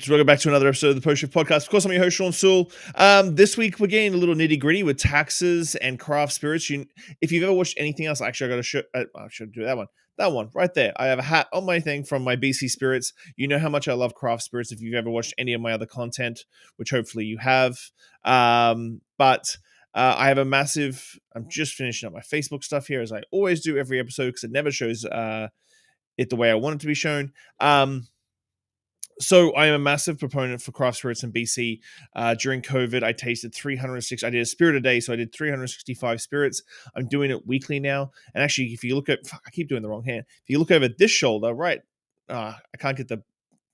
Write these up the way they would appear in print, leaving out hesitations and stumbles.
Welcome back to another episode of the Post Shift Podcast. Of course, I'm your host, Shawn Soole. This week, we're getting a little nitty-gritty with taxes and craft spirits. If you've ever watched anything else, actually, I got to show. I should do that one. That one right there. I have a hat on my thing from my BC Spirits. You know how much I love craft spirits if you've ever watched any of my other content, which hopefully you have. But I have a massive... I'm just finishing up my Facebook stuff here, as I always do every episode, because it never shows it the way I want it to be shown. So I am a massive proponent for craft spirits in BC. During COVID, I tasted 306. I did a spirit a day, so I did 365 spirits. I'm doing it weekly now. And actually, if you look at... I keep doing the wrong hand. If you look over this shoulder, right? I can't get the...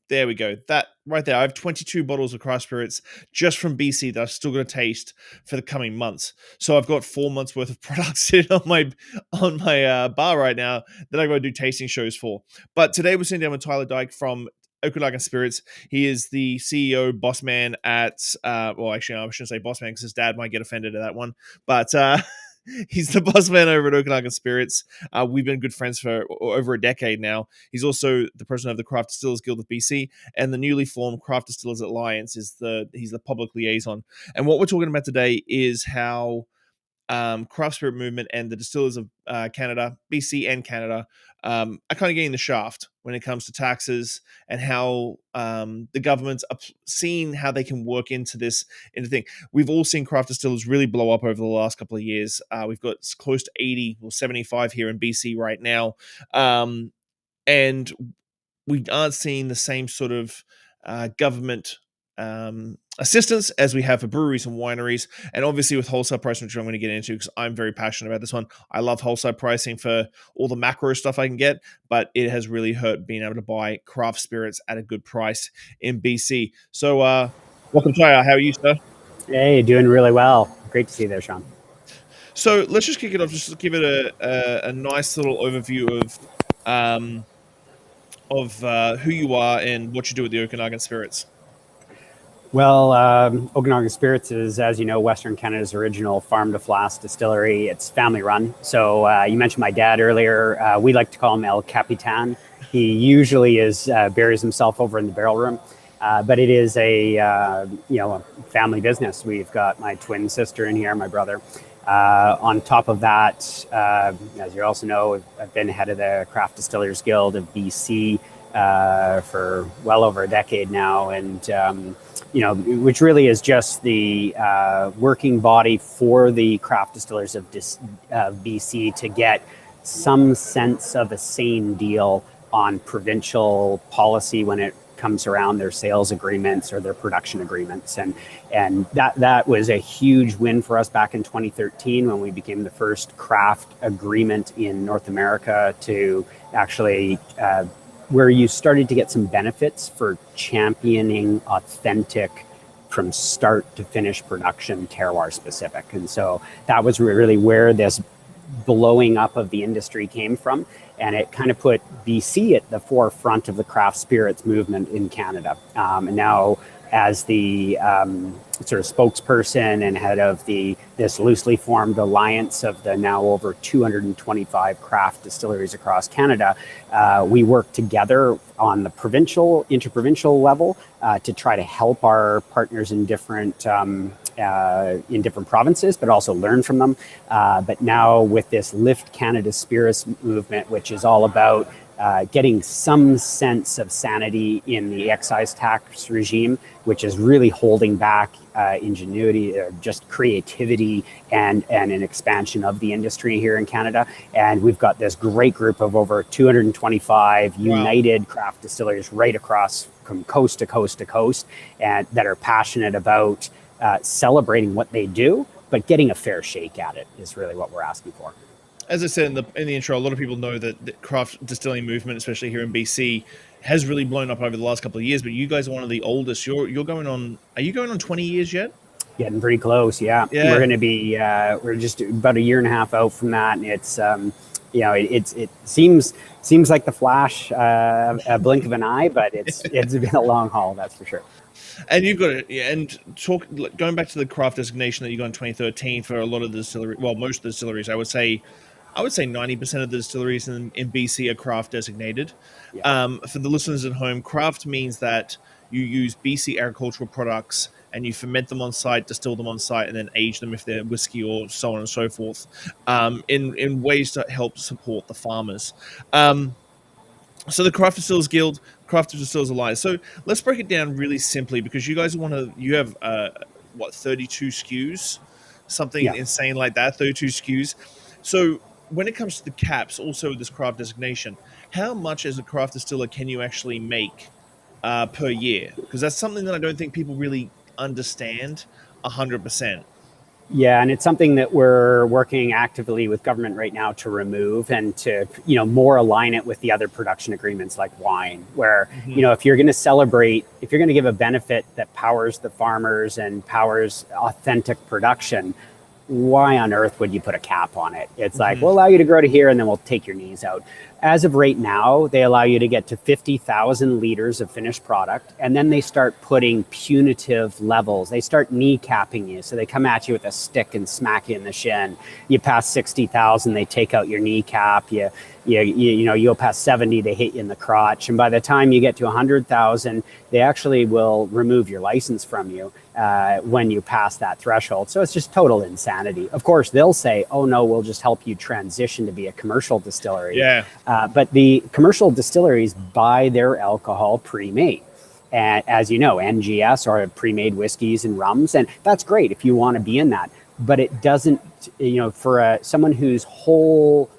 There we go. That right there. I have 22 bottles of craft spirits just from BC that I'm still going to taste for the coming months. So I've got 4 months worth of products sitting on my bar right now that I'm going to do tasting shows for. But today we're sitting down with Tyler Dyck from Okanagan Spirits. He is the CEO, boss man at, well, actually, I shouldn't say boss man because his dad might get offended at that one, but he's the boss man over at Okanagan Spirits. We've been good friends for over a decade now. He's also the president of the Craft Distillers Guild of BC, and the newly formed Craft Distillers Alliance he's the public liaison. And what we're talking about today is how craft spirit movement and the distillers of Canada, BC and Canada, are kind of getting the shaft when it comes to taxes, and how the governments are seeing how they can work into thing. We've all seen craft distillers really blow up over the last couple of years. We've got close to 80 or 75 here in BC right now. And we aren't seeing the same sort of government assistance as we have for breweries and wineries, and obviously with wholesale pricing, which I'm going to get into because I'm very passionate about this one. I love wholesale pricing for all the macro stuff I can get, but it has really hurt being able to buy craft spirits at a good price in BC. So welcome, Tyler. How are you, sir? Hey, doing really well. Great to see you there, Shawn. So let's just kick it off. Just give it a nice little overview of who you are and what you do with the Okanagan Spirits. Well, Okanagan Spirits is, as you know, Western Canada's original farm-to-flask distillery. It's family-run. So you mentioned my dad earlier. We like to call him El Capitan. He usually buries himself over in the barrel room. But it is a family business. We've got my twin sister in here, my brother. On top of that, as you also know, I've been head of the Craft Distillers Guild of BC for well over a decade now, and which really is just the working body for the craft distillers of BC to get some sense of a sane deal on provincial policy when it comes around their sales agreements or their production agreements, and that was a huge win for us back in 2013 when we became the first craft agreement in North America to actually where you started to get some benefits for championing authentic from start to finish production, terroir specific. And so that was really where this blowing up of the industry came from. And it kind of put BC at the forefront of the craft spirits movement in Canada. And now, as the sort of spokesperson and head of this loosely formed alliance of the now over 225 craft distilleries across Canada, we work together on the interprovincial level to try to help our partners in different provinces, but also learn from them. But now with this Lift Canada Spirits movement, which is all about getting some sense of sanity in the excise tax regime, which is really holding back ingenuity, just creativity, and an expansion of the industry here in Canada. And we've got this great group of over 225 united craft distilleries right across from coast to coast to coast, and that are passionate about celebrating what they do, but getting a fair shake at it is really what we're asking for. As I said in the intro, a lot of people know that the craft distilling movement, especially here in BC, has really blown up over the last couple of years. But you guys are one of the oldest. You're going on. Are you going on 20 years yet? Getting pretty close. Yeah. We're going to be. We're just about a year and a half out from that, and it's. It seems like the flash, a blink of an eye, but it's been a long haul. That's for sure. And you've got it. Yeah, and going back to the craft designation that you got in 2013 for a lot of the distilleries. Well, most of the distilleries, I would say 90% of the distilleries in BC are craft designated. Yeah. For the listeners at home, craft means that you use BC agricultural products and you ferment them on site, distill them on site, and then age them if they're whiskey or so on and so forth, in ways to help support the farmers. So the Craft Distillers Guild, Craft Distillers Alliance. So let's break it down really simply, because you guys you have what, 32 SKUs, something Yeah. insane like that, 32 SKUs. So when it comes to the caps, also this craft designation, how much as a craft distiller can you actually make per year? Because that's something that I don't think people really understand 100%. Yeah, and it's something that we're working actively with government right now to remove and to, more align it with the other production agreements like wine, where, if you're going to celebrate, if you're going to give a benefit that powers the farmers and powers authentic production, why on earth would you put a cap on it? It's like, we'll allow you to grow to here and then we'll take your knees out. As of right now, they allow you to get to 50,000 liters of finished product, and then they start putting punitive levels. They start kneecapping you. So they come at you with a stick and smack you in the shin. You pass 60,000, they take out your kneecap. You'll pass 70, they hit you in the crotch. And by the time you get to 100,000, they actually will remove your license from you when you pass that threshold. So it's just total insanity. Of course, they'll say, oh no, we'll just help you transition to be a commercial distillery. Yeah. But the commercial distilleries buy their alcohol pre-made. And as you know, NGS are pre-made whiskeys and rums. And that's great if you want to be in that. But it doesn't, for someone whose whole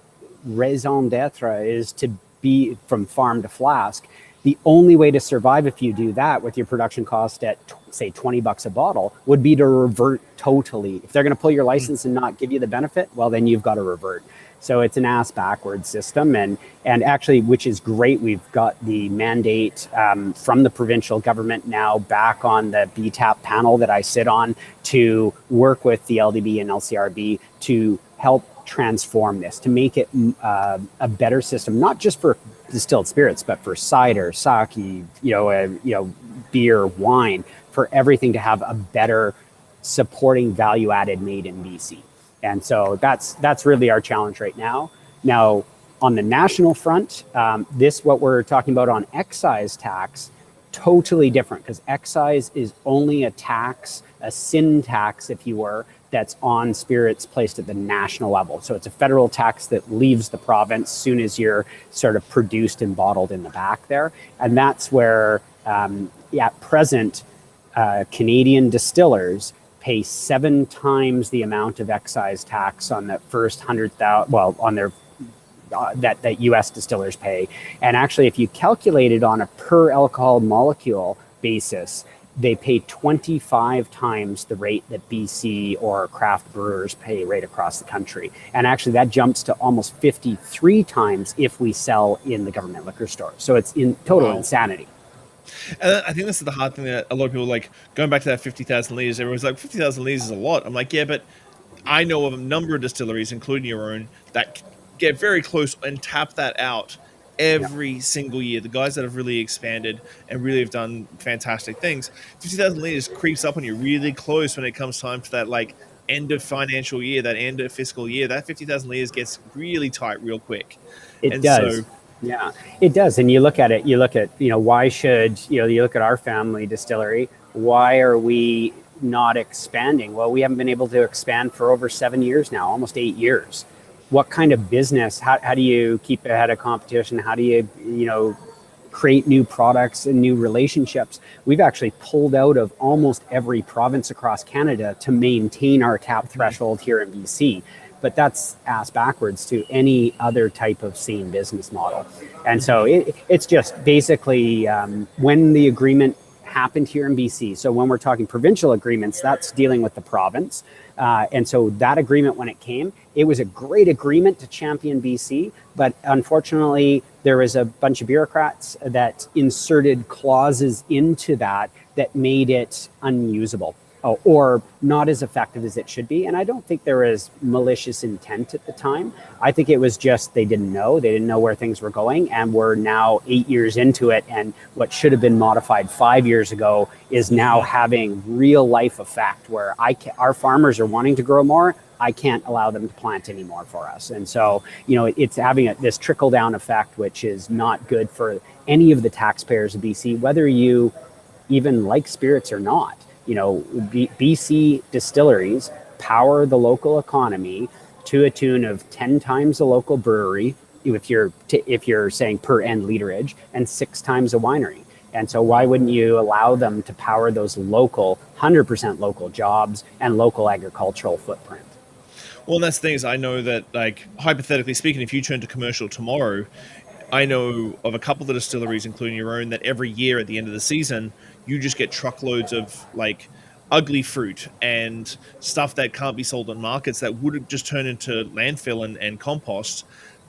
raison d'etre is to be from farm to flask, the only way to survive if you do that with your production cost at, say, $20 a bottle would be to revert totally. If they're going to pull your license and not give you the benefit, well, then you've got to revert. So it's an ass backwards system, and actually, which is great. We've got the mandate from the provincial government now back on the BTAP panel that I sit on to work with the LDB and LCRB to help transform this, to make it a better system, not just for distilled spirits, but for cider, sake, beer, wine, for everything to have a better supporting value added made in BC. And so that's really our challenge right now. Now, on the national front, what we're talking about on excise tax, totally different, because excise is only a tax, a sin tax, if you were, that's on spirits placed at the national level. So it's a federal tax that leaves the province as soon as you're sort of produced and bottled in the back there. And that's where, at present, Canadian distillers pay 7 times the amount of excise tax on the first 100,000, on their that U.S. distillers pay. And actually, if you calculate it on a per alcohol molecule basis, they pay 25 times the rate that BC or craft brewers pay right across the country. And actually, that jumps to almost 53 times if we sell in the government liquor store. So it's in total insanity. And I think this is the hard thing that a lot of people like going back to that 50,000 liters. Everyone's like, 50,000 liters is a lot. I'm like, yeah, but I know of a number of distilleries, including your own, that get very close and tap that out every single year. The guys that have really expanded and really have done fantastic things. 50,000 liters creeps up on you really close when it comes time for that like end of financial year, that end of fiscal year. That 50,000 liters gets really tight real quick. It does. So, yeah, it does. And you look at it, why should, you look at our family distillery, why are we not expanding? Well, we haven't been able to expand for over 7 years now, almost 8 years. What kind of business, how do you keep ahead of competition? How do you, create new products and new relationships? We've actually pulled out of almost every province across Canada to maintain our cap threshold here in BC. But that's ass backwards to any other type of sane business model. And so it's just basically when the agreement happened here in BC. So when we're talking provincial agreements, that's dealing with the province. And so that agreement, when it came, it was a great agreement to champion BC. But unfortunately, there was a bunch of bureaucrats that inserted clauses into that made it unusable. Or not as effective as it should be. And I don't think there was malicious intent at the time. I think it was just they didn't know where things were going. And we're now 8 years into it. And what should have been modified 5 years ago is now having real life effect where our farmers are wanting to grow more. I can't allow them to plant anymore for us. And so, it's having this trickle down effect, which is not good for any of the taxpayers of BC, whether you even like spirits or not. BC distilleries power the local economy to a tune of 10 times a local brewery, if you're saying per end literage, and 6 times a winery. And so why wouldn't you allow them to power those local, 100% local jobs and local agricultural footprint? Well, and that's the thing is, I know that, like, hypothetically speaking, if you turn to commercial tomorrow, I know of a couple of the distilleries, including your own, that every year at the end of the season, you just get truckloads of like ugly fruit and stuff that can't be sold on markets that would just turn into landfill and compost.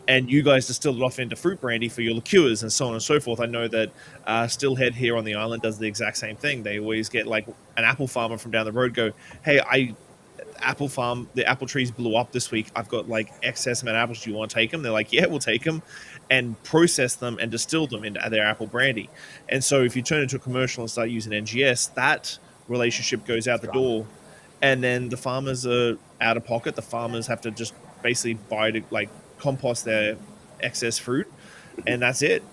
And you guys distill it off into fruit brandy for your liqueurs and so on and so forth. I know that Stillhead here on the island does the exact same thing. They always get like an apple farmer from down the road go, hey, the apple trees blew up this week. I've got like excess amount of apples. Do you want to take them? They're like, yeah, we'll take them, and process them and distill them into their apple brandy. And so if you turn into a commercial and start using NGS, that relationship goes out the door, and then the farmers are out of pocket. The farmers have to just basically buy to like compost their excess fruit, and that's it.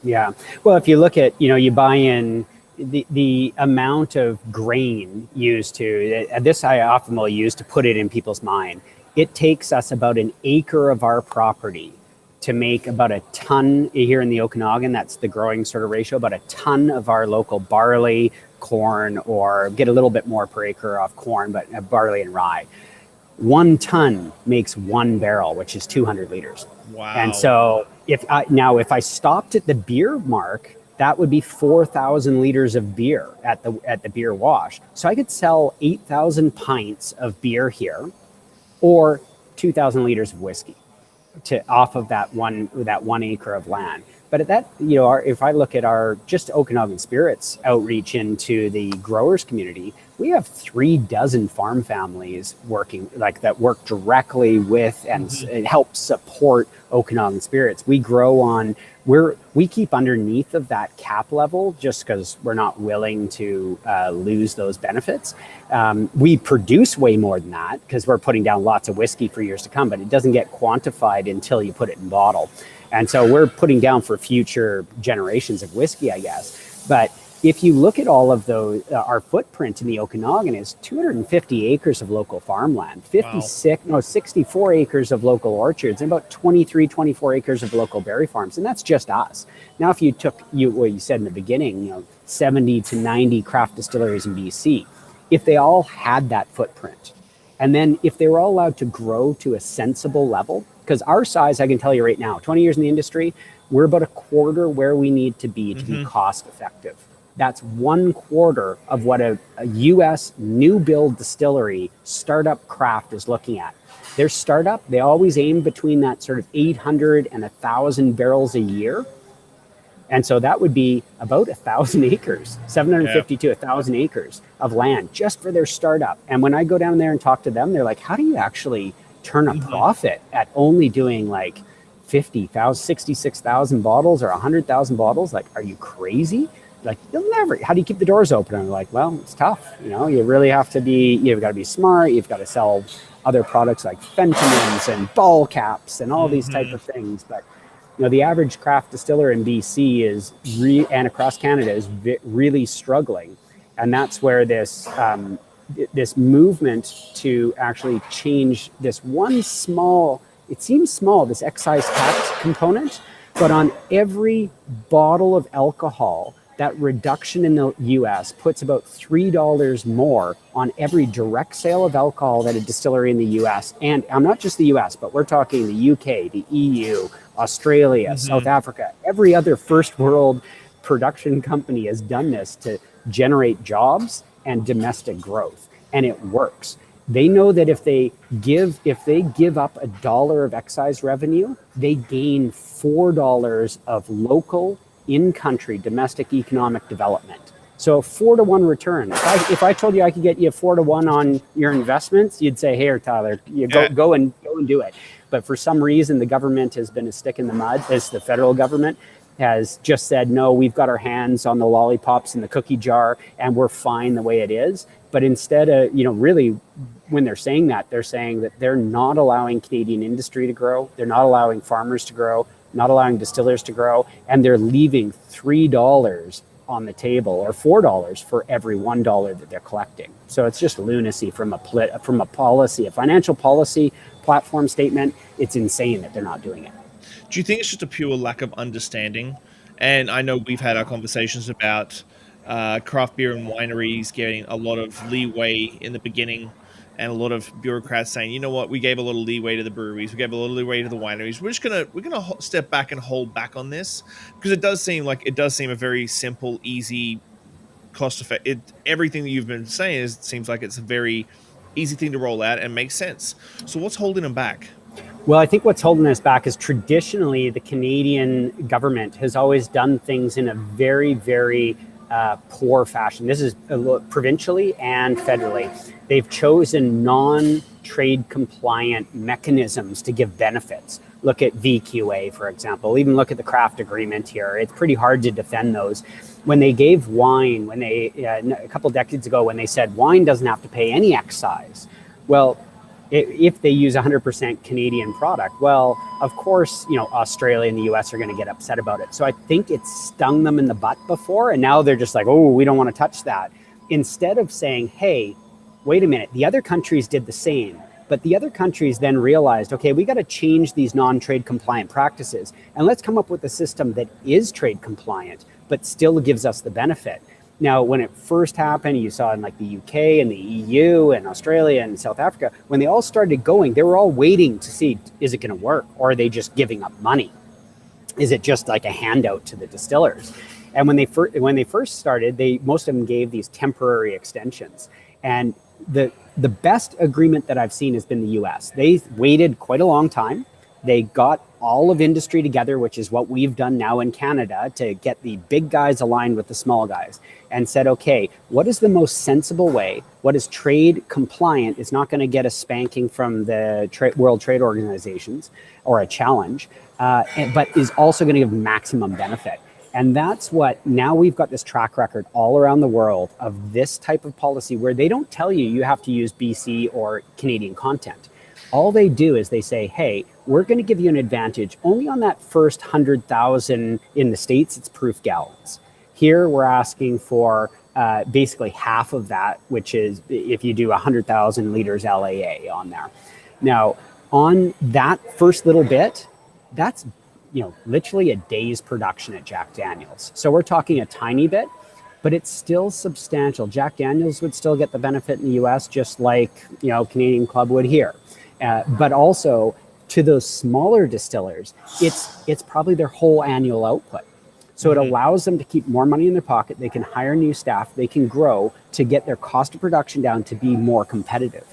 Yeah. Well, if you look at, you buy in the amount of grain used to, this I often will use to put it in people's mind. It takes us about an acre of our property to make about a ton here in the Okanagan. That's the growing sort of ratio, about a ton of our local barley, corn, or get a little bit more per acre off corn, but barley and rye. 1 ton makes 1 barrel, which is 200 liters. Wow. And so if I stopped at the beer mark, that would be 4,000 liters of beer at the beer wash. So I could sell 8,000 pints of beer here, or 2,000 liters of whiskey off of that one acre of land. But at that, if I look at our just Okanagan Spirits outreach into the growers community, we have 36 farm families working that work directly with and help support Okanagan Spirits. We grow on, we keep underneath of that cap level just because we're not willing to lose those benefits. We produce way more than that because we're putting down lots of whiskey for years to come, but it doesn't get quantified until you put it in bottle. And so we're putting down for future generations of whiskey, I guess. But if you look at all of those, our footprint in the Okanagan is 250 acres of local farmland, 64 acres of local orchards, and about 24 acres of local berry farms. And that's just us. Now, if you took what you said in the beginning, 70 to 90 craft distilleries in BC, if they all had that footprint, and then if they were all allowed to grow to a sensible level, because our size, I can tell you right now, 20 years in the industry, we're about a quarter where we need to be cost effective. That's 1/4 of what a US new build distillery startup craft is looking at. Their startup, they always aim between that sort of 800 and 1,000 barrels a year. And so that would be about 1,000 acres, 750 to 1,000 acres of land just for their startup. And when I go down there and talk to them, they're like, how do you actually turn a profit at only doing like 50,000, 66,000 bottles or 100,000 bottles? Like, are you crazy? Like, you'll never, how do you keep the doors open? And I'm like, well, it's tough. You really have to you've got to be smart. You've got to sell other products like fentimans and ball caps and all these type of things. But, the average craft distiller in BC and across Canada is really struggling. And that's where this movement to actually change this one small, it seems small, this excise tax component, but on every bottle of alcohol, that reduction in the US puts about $3 more on every direct sale of alcohol that a distillery in the US, and I'm not just the US, but we're talking the UK, the EU, Australia, South Africa, every other first world production company has done this to generate jobs and domestic growth, and it works. They know that if they give up $1 of excise revenue, they gain $4 of local in-country domestic economic development. So a 4-to-1 return. If I told you I could get you a 4-to-1 on your investments, you'd say, "Hey, Tyler, go and do it." But for some reason, the government has been a stick in the mud. The federal government has just said, "No, we've got our hands on the lollipops in the cookie jar, and we're fine the way it is." But instead of, really, when they're saying that they're not allowing Canadian industry to grow. They're not allowing farmers to grow, not allowing distillers to grow, and they're leaving $3 on the table, or $4 for every $1 that they're collecting. So it's just lunacy from a policy, a financial policy platform statement. It's insane that they're not doing it. Do you think it's just a pure lack of understanding? And I know we've had our conversations about craft beer and wineries getting a lot of leeway in the beginning, and a lot of bureaucrats saying, you know what, we gave a lot of leeway to the breweries, we gave a lot of leeway to the wineries. We're gonna step back and hold back on this, because it does seem a very simple, easy, cost effective. Everything that you've been saying seems like it's a very easy thing to roll out and makes sense. So what's holding them back? Well, I think what's holding us back is traditionally the Canadian government has always done things in a very, very poor fashion. This is provincially and federally. They've chosen non-trade compliant mechanisms to give benefits. Look at VQA, for example. Even look at the craft agreement here. It's pretty hard to defend those. When they gave wine, a couple decades ago, when they said wine doesn't have to pay any excise, well, if they use 100% Canadian product, well, of course, Australia and the US are going to get upset about it. So I think it's stung them in the butt before, and now they're just like, oh, we don't want to touch that. Instead of saying, hey, wait a minute, the other countries did the same. But the other countries then realized, okay, we got to change these non-trade compliant practices, and let's come up with a system that is trade compliant, but still gives us the benefit. Now, when it first happened, you saw in like the UK and the EU and Australia and South Africa, when they all started going, they were all waiting to see, is it going to work? Or are they just giving up money? Is it just like a handout to the distillers? And when they first started, most of them gave these temporary extensions. And the best agreement that I've seen has been the US. They waited quite a long time. They got all of industry together, which is what we've done now in Canada, to get the big guys aligned with the small guys, and said, okay, what is the most sensible way? What is trade compliant? It's not going to get a spanking from the World Trade Organizations or a challenge, but is also going to give maximum benefit. And that's what, now we've got this track record all around the world of this type of policy where they don't tell you have to use BC or Canadian content. All they do is they say, hey, we're going to give you an advantage only on that first 100,000 in the States, it's proof gallons. Here, we're asking for basically half of that, which is if you do 100,000 liters LAA on there. Now, on that first little bit, that's literally a day's production at Jack Daniel's. So we're talking a tiny bit, but it's still substantial. Jack Daniel's would still get the benefit in the US, just like Canadian Club would here. But also to those smaller distillers, it's probably their whole annual output. So it allows them to keep more money in their pocket. They can hire new staff. They can grow to get their cost of production down to be more competitive.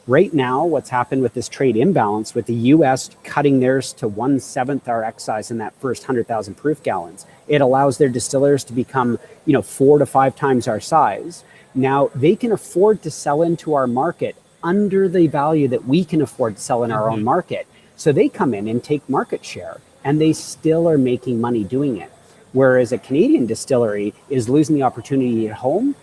Right now, what's happened with this trade imbalance, with the US cutting theirs to 1/7 our excise in that first 100,000 proof gallons, it allows their distillers to become 4 to 5 times our size. Now they can afford to sell into our market under the value that we can afford to sell in our own market. So they come in and take market share, and they still are making money doing it. Whereas a Canadian distillery is losing the opportunity at home.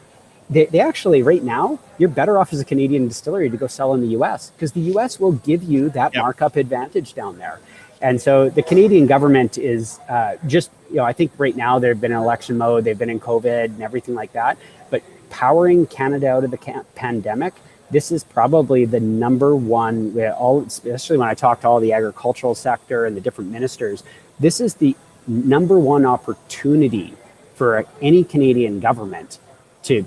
They actually, right now, you're better off as a Canadian distillery to go sell in the US, because the US will give you that markup advantage down there. And so the Canadian government is I think right now they've been in election mode, they've been in COVID and everything like that. But powering Canada out of the pandemic, this is probably the number one, especially when I talk to all the agricultural sector and the different ministers, this is the number one opportunity for any Canadian government to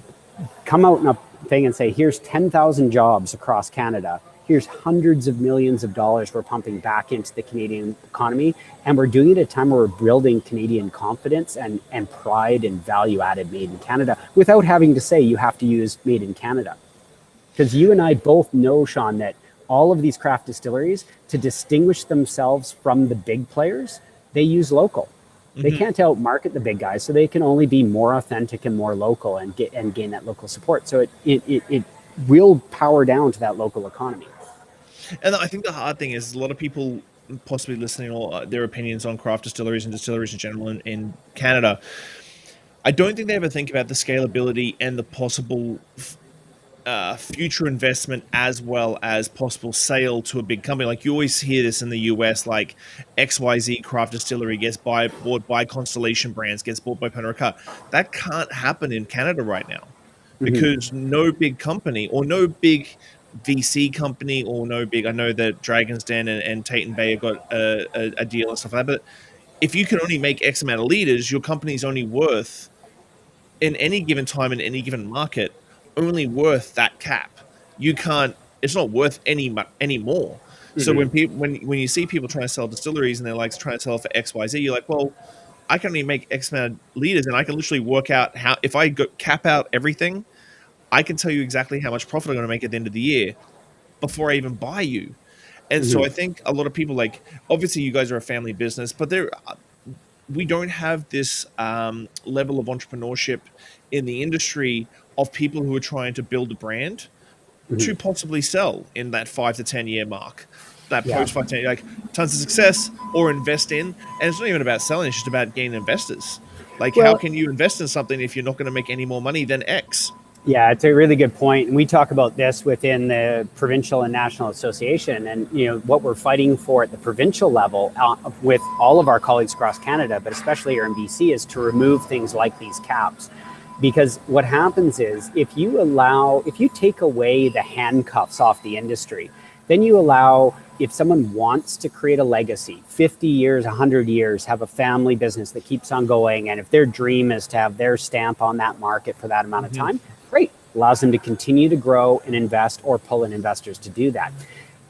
come out in a thing and say, here's 10,000 jobs across Canada. Here's hundreds of millions of dollars we're pumping back into the Canadian economy. And we're doing it at a time where we're building Canadian confidence and pride and value added made in Canada without having to say you have to use made in Canada. Because you and I both know, Shawn, that all of these craft distilleries, to distinguish themselves from the big players, they use local. They can't outmarket the big guys, so they can only be more authentic and more local and gain that local support. So it will power down to that local economy. And I think the hard thing is a lot of people possibly listening, or their opinions on craft distilleries and distilleries in general in Canada, I don't think they ever think about the scalability and the possible future investment as well as possible sale to a big company. Like you always hear this in the US, like XYZ craft distillery gets bought by Constellation Brands, gets bought by Pernod Ricard. That can't happen in Canada right now Hmm. because no big company or no big VC company or no big, I know that Dragon's Den and Tate & Bay have got a deal and stuff like that, but if you can only make X amount of liters, your company's only worth in any given time in any given market only worth that cap. You can't. It's not worth any more. So Hmm. when you see people trying to sell distilleries and they're like trying to sell for XYZ, you're like, well, I can only make X amount of liters, and I can literally work out how if I cap out everything, I can tell you exactly how much profit I'm going to make at the end of the year before I even buy you. And so Hmm. I think a lot of people like obviously you guys are a family business, but we don't have this level of entrepreneurship in the industry of people who are trying to build a brand Hmm. to possibly sell in that 5 to 10 year mark, that Yeah. post 5 to 10, like tons of success or invest in. And it's not even about selling, it's just about gaining investors. Like, how Well, can you invest in something if you're not going to make any more money than X? yeah, it's a really good point. And we talk about this within the provincial and national association. And, what we're fighting for at the provincial level with all of our colleagues across Canada, but especially here in BC, is to remove things like these caps. Because what happens is if you take away the handcuffs off the industry, then you allow, if someone wants to create a legacy, 50 years, 100 years, have a family business that keeps on going, and if their dream is to have their stamp on that market for that amount of Mm-hmm. time, great. Allows them to continue to grow and invest or pull in investors to do that.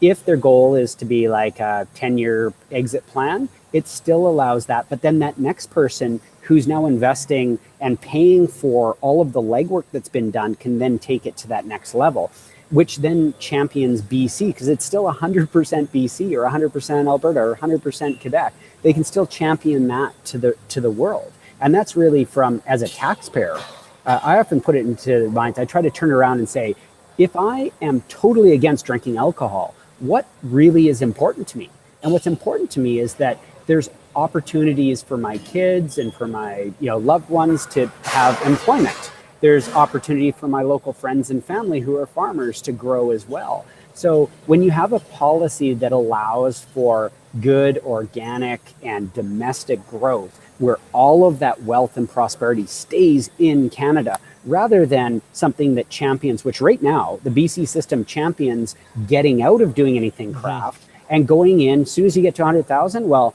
If their goal is to be like a 10-year exit plan, it still allows that. But then that next person who's now investing and paying for all of the legwork that's been done can then take it to that next level, which then champions BC because it's still 100% BC or 100% Alberta or 100% Quebec. They can still champion that to the world. And that's really from, as a taxpayer, I often put it into minds. I try to turn around and say, if I am totally against drinking alcohol, what really is important to me? And what's important to me is that there's opportunities for my kids and for my loved ones to have employment. There's opportunity for my local friends and family who are farmers to grow as well. So when you have a policy that allows for good organic and domestic growth, where all of that wealth and prosperity stays in Canada, rather than something that champions, which right now the BC system champions getting out of doing anything craft and going in, as soon as you get to 100,000, well,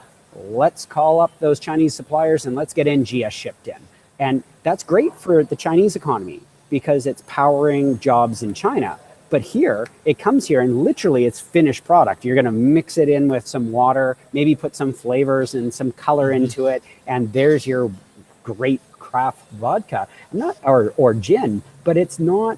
let's call up those Chinese suppliers and let's get NGS shipped in. And that's great for the Chinese economy because it's powering jobs in China. But here, it comes here and literally it's finished product. You're going to mix it in with some water, maybe put some flavors and some color into it, and there's your great craft vodka. Not or gin, but it's not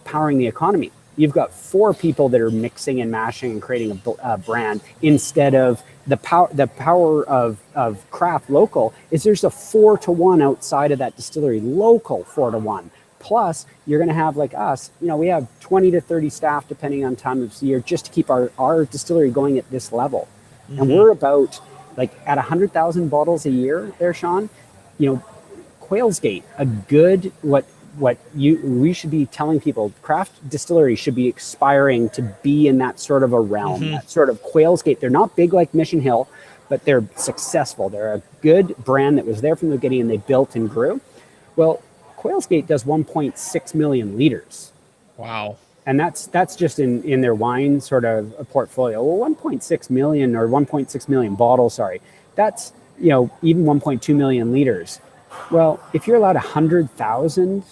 powering the economy. You've got 4 people that are mixing and mashing and creating a brand instead of the power of craft local is there's a 4-to-1 outside of that distillery, local 4-to-1. Plus, you're going to have like us, we have 20 to 30 staff depending on time of year just to keep our distillery going at this level. And we're about like at 100,000 bottles a year there, Shawn. Quail's Gate, a good we should be telling people, craft distilleries should be aspiring to be in that sort of a realm, that sort of Quail's Gate. They're not big like Mission Hill, but they're successful. They're a good brand that was there from the beginning and they built and grew. Well, Quail's Gate does 1.6 million liters. Wow. And that's just in their wine sort of a portfolio. Well, 1.6 million or 1.6 million bottles, sorry. That's, even 1.2 million liters. Well, if you're allowed 100,000,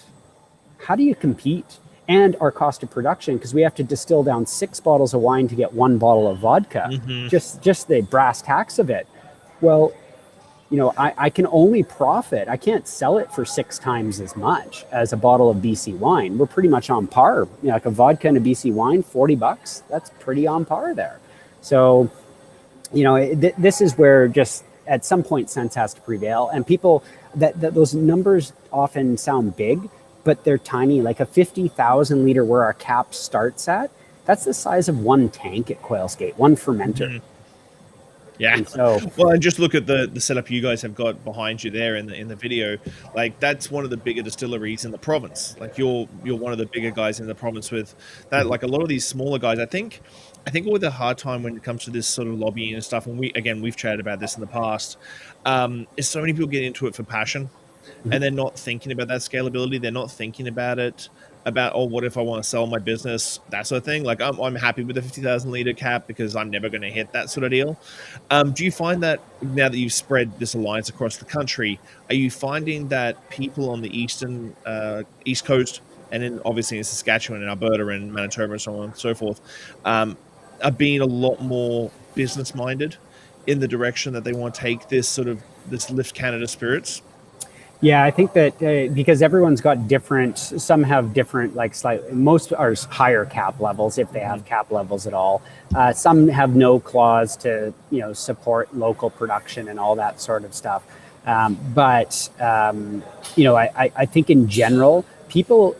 how do you compete? And our cost of production, because we have to distill down 6 bottles of wine to get 1 bottle of vodka, just the brass tacks of it. Well, I can only profit. I can't sell it for 6 times as much as a bottle of BC wine. We're pretty much on par. Like a vodka and a BC wine, $40. That's pretty on par there. So, this is where just at some point sense has to prevail. And people that those numbers often sound big, but they're tiny. Like a 50,000 liter where our cap starts at, that's the size of 1 tank at Quail's Gate, 1 fermenter. Yeah. And so, Well, and just look at the setup you guys have got behind you there in the video. Like that's one of the bigger distilleries in the province. Like you're one of the bigger guys in the province with that. mhm, Like a lot of these smaller guys, I think with a hard time when it comes to this sort of lobbying and stuff. And we've chatted about this in the past. Is so many people get into it for passion mhm. and they're not thinking about that scalability. They're not thinking about it about, oh, what if I want to sell my business, that sort of thing. Like I'm happy with the 50,000 liter cap because I'm never going to hit that sort of deal. Do you find that now that you've spread this alliance across the country, are you finding that people on the east coast, and then obviously in Saskatchewan and Alberta and Manitoba and so on and so forth, are being a lot more business minded in the direction that they want to take this Lift Canada spirits? Yeah, I think that because everyone's got different, some have different, like slightly, most are higher cap levels if they have cap levels at all. Some have no clause to, support local production and all that sort of stuff. I think in general, people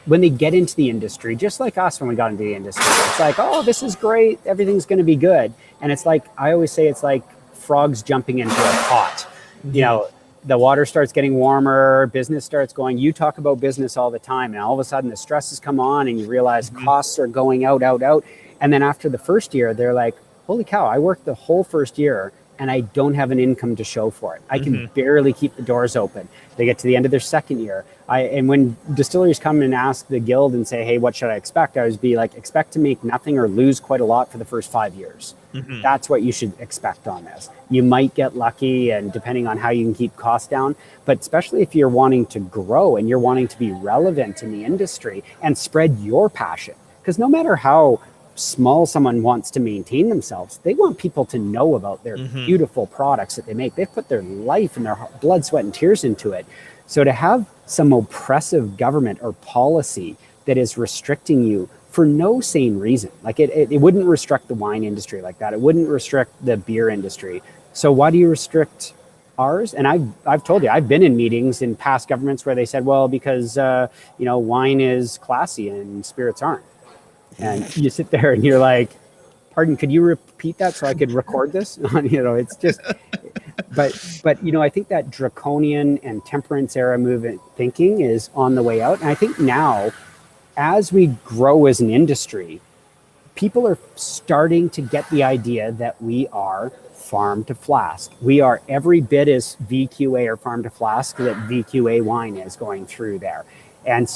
when they get into the industry, just like us when we got into the industry, it's like, oh, this is great, everything's going to be good, and it's like I always say, it's like frogs jumping into a pot. You know, the water starts getting warmer, business starts going. You talk about business all the time, and all of a sudden the stresses come on, and you realize costs are going out, out, out. And then after the first year, they're like, holy cow, I worked the whole first year and I don't have an income to show for it. I can barely keep the doors open. They get to the end of their second year. And when distilleries come and ask the guild and say, hey, what should I expect? I always be like, expect to make nothing or lose quite a lot for the first 5 years. That's what you should expect on this. You might get lucky, and depending on how you can keep costs down, but especially if you're wanting to grow and you're wanting to be relevant in the industry and spread your passion, because no matter how small someone wants to maintain themselves, they want people to know about their beautiful products that they make. They've put their life and their blood, sweat, and tears into it. So to have some oppressive government or policy that is restricting you for no sane reason, like it wouldn't restrict the wine industry like that. It wouldn't restrict the beer industry. So why do you restrict ours? And I've told you, I've been in meetings in past governments where they said, well, because wine is classy and spirits aren't. And you sit there and you're like, pardon, could you repeat that so I could record this? It's just, but I think that draconian and temperance era movement thinking is on the way out. And I think now, as we grow as an industry, people are starting to get the idea that we are farm to flask. We are every bit as VQA or farm to flask that VQA wine is going through there. And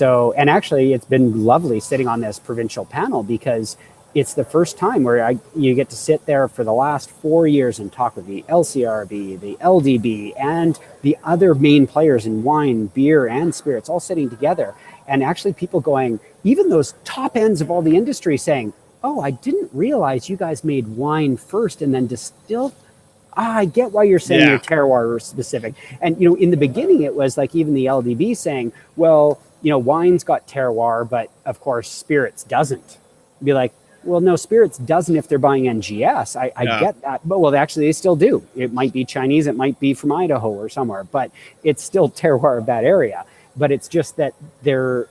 actually, it's been lovely sitting on this provincial panel, because it's the first time where you get to sit there for the last 4 years and talk with the LCRB, the LDB, and the other main players in wine, beer, and spirits all sitting together. And actually people going, even those top ends of all the industry saying, oh, I didn't realize you guys made wine first and then distilled. I get why you're saying you're terroir specific. And, in the beginning, it was like even the LDB saying, well, wine's got terroir, but of course spirits doesn't. Be like, well, no, spirits doesn't if they're buying NGS. I get that. But well, actually they still do. It might be Chinese, it might be from Idaho or somewhere, but it's still terroir of that area. But it's just that their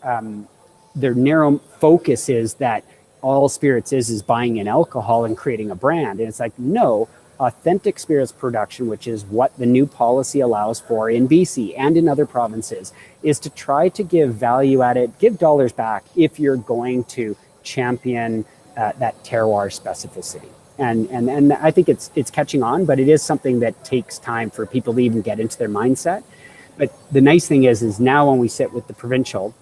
narrow focus is that all spirits is buying an alcohol and creating a brand. And it's like, no, authentic spirits production, which is what the new policy allows for in BC and in other provinces, is to try to give value added, give dollars back if you're going to champion that terroir specificity. And I think it's catching on, but it is something that takes time for people to even get into their mindset. But the nice thing is now when we sit with the provincial,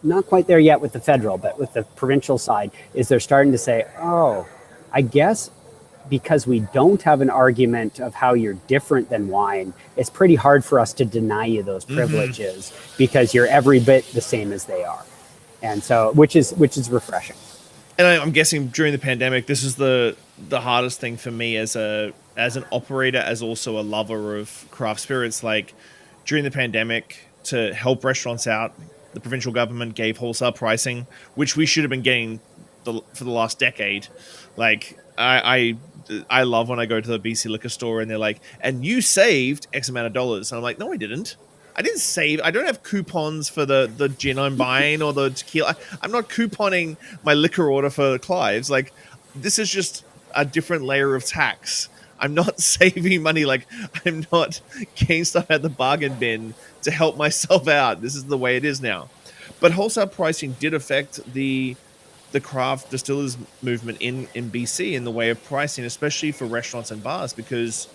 not quite there yet with the federal, but with the provincial side, is they're starting to say, oh, I guess because we don't have an argument of how you're different than wine, it's pretty hard for us to deny you those privileges because you're every bit the same as they are. And so, which is refreshing. And I'm guessing during the pandemic, this is the hardest thing for me as an operator, as also a lover of craft spirits. Like during the pandemic, to help restaurants out, the provincial government gave wholesale pricing, which we should have been getting for the last decade. Like I love when I go to the BC liquor store and they're like, and you saved X amount of dollars. And I'm like, no, I didn't. I didn't save. I don't have coupons for the gin I'm buying or the tequila. I'm not couponing my liquor order for the Clives. Like, this is just a different layer of tax I'm not saving money. Like, I'm not getting stuff at the bargain bin to help myself out. This is the way it is now. But wholesale pricing did affect the craft distillers movement in BC in the way of pricing, especially for restaurants and bars, because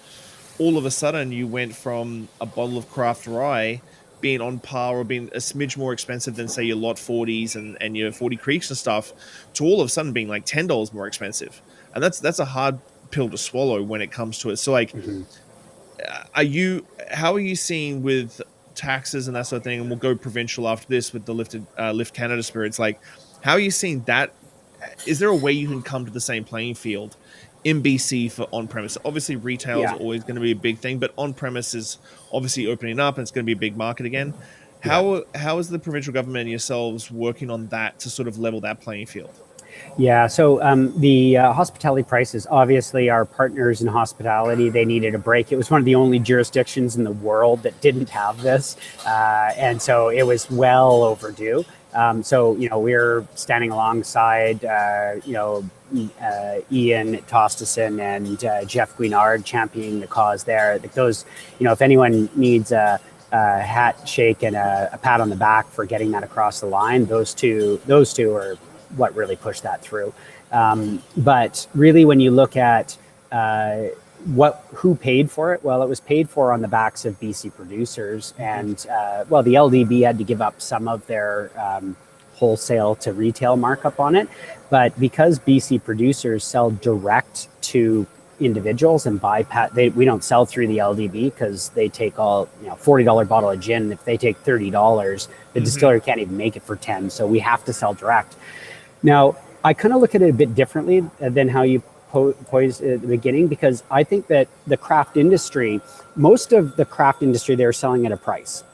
all of a sudden you went from a bottle of craft rye being on par or being a smidge more expensive than, say, your lot 40s and your 40 creeks and stuff, to all of a sudden being like $10 more expensive. And that's a hard pill to swallow when it comes to it. So like, how are you seeing with taxes and that sort of thing? And we'll go provincial after this with the Lift Canada spirits. Like, how are you seeing that? Is there a way you can come to the same playing field in BC for on-premise? Obviously, retail is always going to be a big thing, but on-premise is obviously opening up and it's going to be a big market again. How is the provincial government and yourselves working on that to sort of level that playing field? Yeah, so the hospitality prices, obviously our partners in hospitality, they needed a break. It was one of the only jurisdictions in the world that didn't have this. And so it was well overdue. So, we're standing alongside, Ian Tosteson and Jeff Guinard championing the cause there. Those, if anyone needs a hat shake and a pat on the back for getting that across the line, those two are what really pushed that through. But really, when you look at who paid for it, well, it was paid for on the backs of BC producers, and the LDB had to give up some of their wholesale to retail markup on it. But because BC producers sell direct to individuals and we don't sell through the LDB because they take all $40 bottle of gin. If they take $30, the distillery can't even make it for 10. So we have to sell direct. Now, I kind of look at it a bit differently than how you posed at the beginning, because I think that the craft industry, most of the craft industry, they're selling at a price.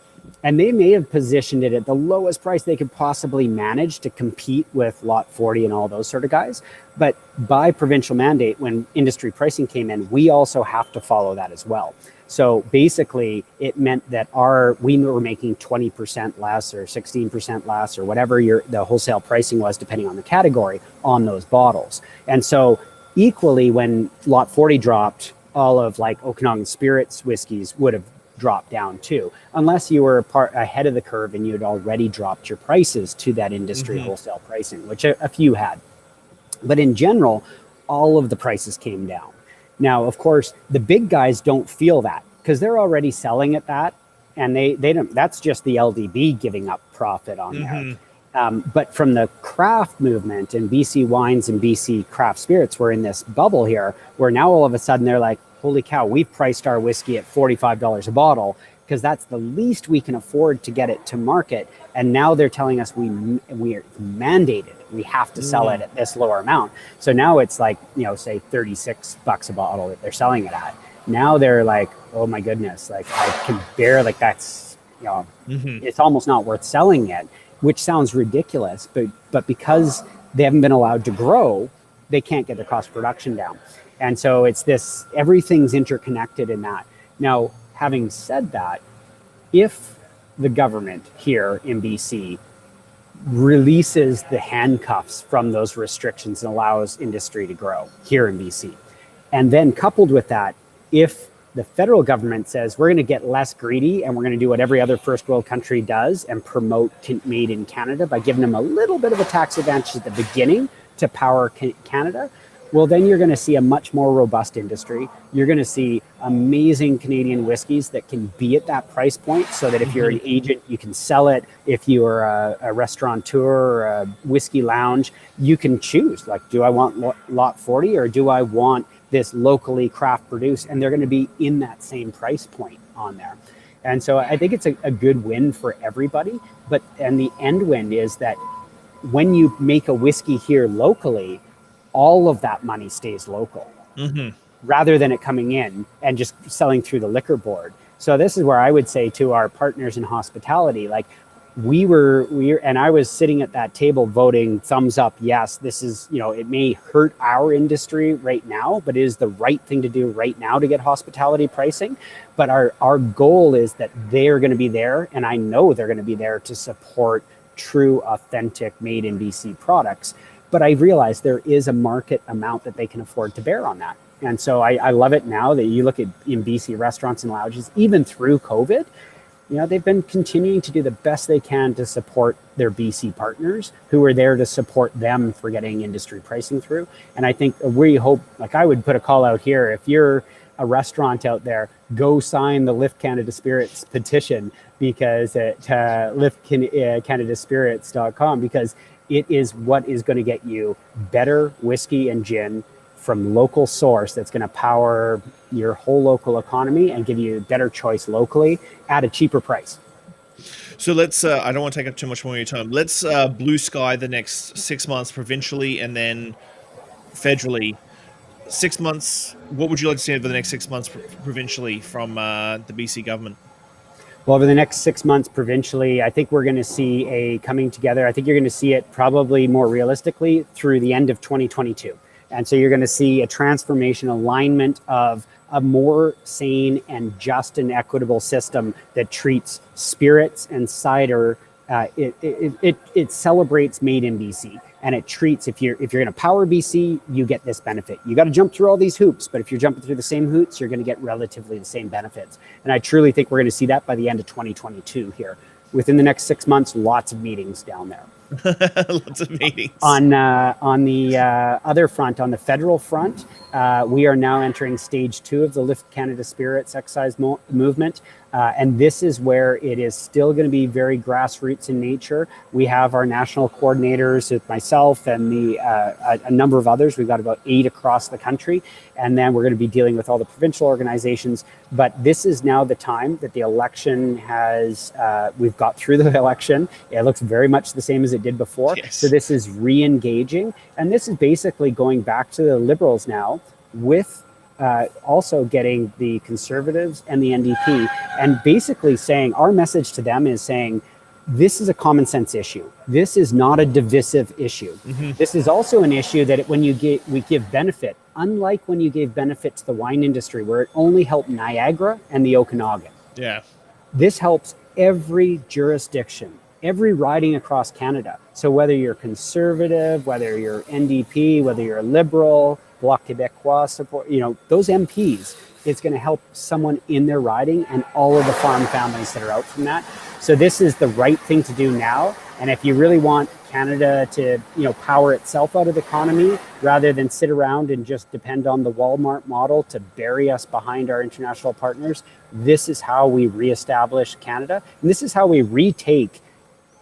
And they may have positioned it at the lowest price they could possibly manage to compete with Lot 40 and all those sort of guys. But by provincial mandate, when industry pricing came in, we also have to follow that as well. So basically, it meant that we were making 20% less or 16% less or whatever the wholesale pricing was, depending on the category, on those bottles. And so equally, when Lot 40 dropped, all of like Okanagan Spirits whiskeys would have dropped down too, unless you were ahead of the curve and you had already dropped your prices to that industry wholesale pricing, which a few had. But in general, all of the prices came down. Now, of course, the big guys don't feel that because they're already selling at that, and they don't. That's just the LDB giving up profit on there. But from the craft movement, and BC Wines and BC Craft Spirits were in this bubble here, where now all of a sudden they're like, holy cow, we've priced our whiskey at $45 a bottle because that's the least we can afford to get it to market. And now they're telling us we are mandated. We have to sell it at this lower amount. So now it's like, say $36 a bottle that they're selling it at. Now they're like, oh my goodness, like I can bear, like that's, it's almost not worth selling it, which sounds ridiculous. But because they haven't been allowed to grow, they can't get their cost of production down. And so it's this, everything's interconnected in that. Now, having said that, if the government here in BC releases the handcuffs from those restrictions and allows industry to grow here in BC, and then coupled with that, if the federal government says we're going to get less greedy and we're going to do what every other first world country does and promote made in Canada by giving them a little bit of a tax advantage at the beginning to power Canada, well, then you're going to see a much more robust industry. You're going to see amazing Canadian whiskeys that can be at that price point, so that if you're an agent, you can sell it. If you're a restaurateur or a whiskey lounge, you can choose, like, do I want Lot 40 or do I want this locally craft produced? And they're going to be in that same price point on there. And so I think it's a good win for everybody. And the end win is that when you make a whiskey here locally, all of that money stays local rather than it coming in and just selling through the liquor board. So this is where I would say to our partners in hospitality, like and I was sitting at that table voting thumbs up. Yes, this is, it may hurt our industry right now, but it is the right thing to do right now to get hospitality pricing. But our goal is that they're going to be there. And I know they're going to be there to support true, authentic, made in BC products. But I realize there is a market amount that they can afford to bear on that. And so I love it now that you look at in BC restaurants and lounges, even through COVID, they've been continuing to do the best they can to support their BC partners who are there to support them for getting industry pricing through. And I think we hope, like I would put a call out here, if you're a restaurant out there, go sign the Lift Canada Spirits petition, because at liftcanadaspirits.com, because it is what is going to get you better whiskey and gin from local source that's going to power your whole local economy and give you a better choice locally at a cheaper price. So let's, I don't want to take up too much more of your time. Let's blue sky the next 6 months provincially and then federally. 6 months, what would you like to see over the next 6 months provincially from the BC government? Well, over the next 6 months provincially, I think we're going to see a coming together. I think you're going to see it probably more realistically through the end of 2022. And so you're going to see a transformation alignment of a more sane and just and equitable system that treats spirits and cider. It celebrates made in BC, and it treats, if you're going to power BC, you get this benefit. You got to jump through all these hoops, but if you're jumping through the same hoops, you're going to get relatively the same benefits. And I truly think we're going to see that by the end of 2022 here. Within the next 6 months, lots of meetings down there. Lots of meetings. On the other front, on the federal front, we are now entering stage 2 of the Lift Canada Spirits Excise movement. And this is where it is still going to be very grassroots in nature. We have our national coordinators with myself and a number of others. We've got about 8 across the country. And then we're going to be dealing with all the provincial organizations. But this is now the time that the election has, we've got through the election. It looks very much the same as it did before. Yes. So this is re-engaging. And this is basically going back to the Liberals now with also getting the Conservatives and the NDP, and basically saying, our message to them is saying, this is a common sense issue. This is not a divisive issue. Mm-hmm. This is also an issue that we give benefit, unlike when you gave benefit to the wine industry, where it only helped Niagara and the Okanagan. Yeah. This helps every jurisdiction, every riding across Canada. So whether you're Conservative, whether you're NDP, whether you're Liberal, Bloc Québécois support, those MPs, it's going to help someone in their riding and all of the farm families that are out from that. So this is the right thing to do now. And if you really want Canada to, power itself out of the economy, rather than sit around and just depend on the Walmart model to bury us behind our international partners, this is how we reestablish Canada. And this is how we retake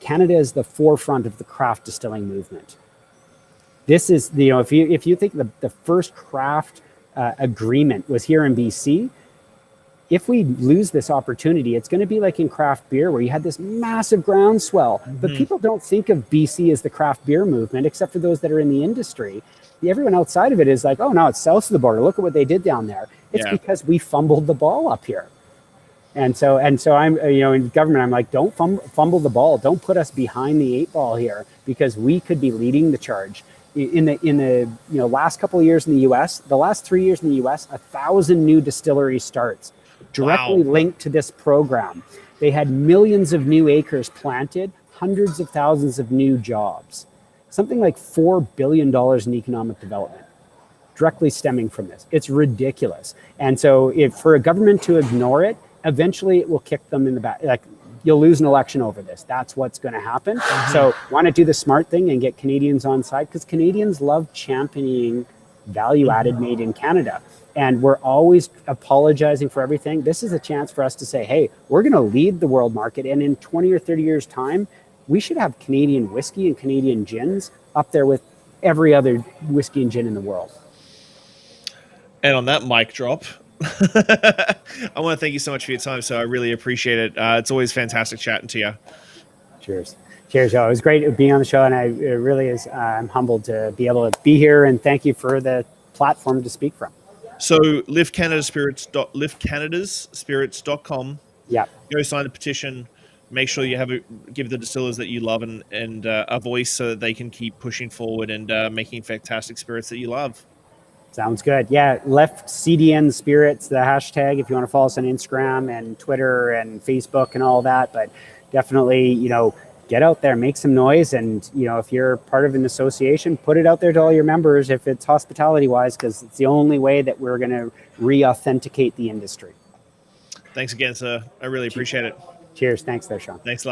Canada as the forefront of the craft distilling movement. This is, if you think the first craft agreement was here in BC, if we lose this opportunity, it's going to be like in craft beer, where you had this massive groundswell. Mm-hmm. But people don't think of BC as the craft beer movement, except for those that are in the industry. Everyone outside of it is like, oh, no, it's south of the border. Look at what they did down there. It's because we fumbled the ball up here. And so I'm, in government, I'm like, don't fumble the ball. Don't put us behind the 8 ball here, because we could be leading the charge. In the last couple of years in the U.S., the last 3 years in the U.S., 1,000 new distillery starts directly linked to this program. They had millions of new acres planted, hundreds of thousands of new jobs, something like $4 billion in economic development directly stemming from this. It's ridiculous. And so for a government to ignore it, eventually it will kick them in the back. Like, you'll lose an election over this. That's what's going to happen. Mm-hmm. So want to do the smart thing and get Canadians on side, because Canadians love championing value-added made in Canada. And we're always apologizing for everything. This is a chance for us to say, hey, we're going to lead the world market. And in 20 or 30 years' time, we should have Canadian whiskey and Canadian gins up there with every other whiskey and gin in the world. And on that mic drop, I want to thank you so much for your time. So I really appreciate it. It's always fantastic chatting to you. Cheers, Joe. It was great being on the show, and it really is. I'm humbled to be able to be here, and thank you for the platform to speak from. So liftcanadaspirits.com. Yeah. Go sign the petition. Make sure you give the distillers that you love and a voice, so that they can keep pushing forward and making fantastic spirits that you love. Sounds good. Yeah, Left CDN Spirits, the hashtag, if you want to follow us on Instagram and Twitter and Facebook and all that. But definitely, get out there, make some noise. And, you know, if you're part of an association, put it out there to all your members if it's hospitality wise, because it's the only way that we're going to re-authenticate the industry. Thanks again, sir. I really appreciate it. Cheers. Thanks there, Shawn. Thanks a lot.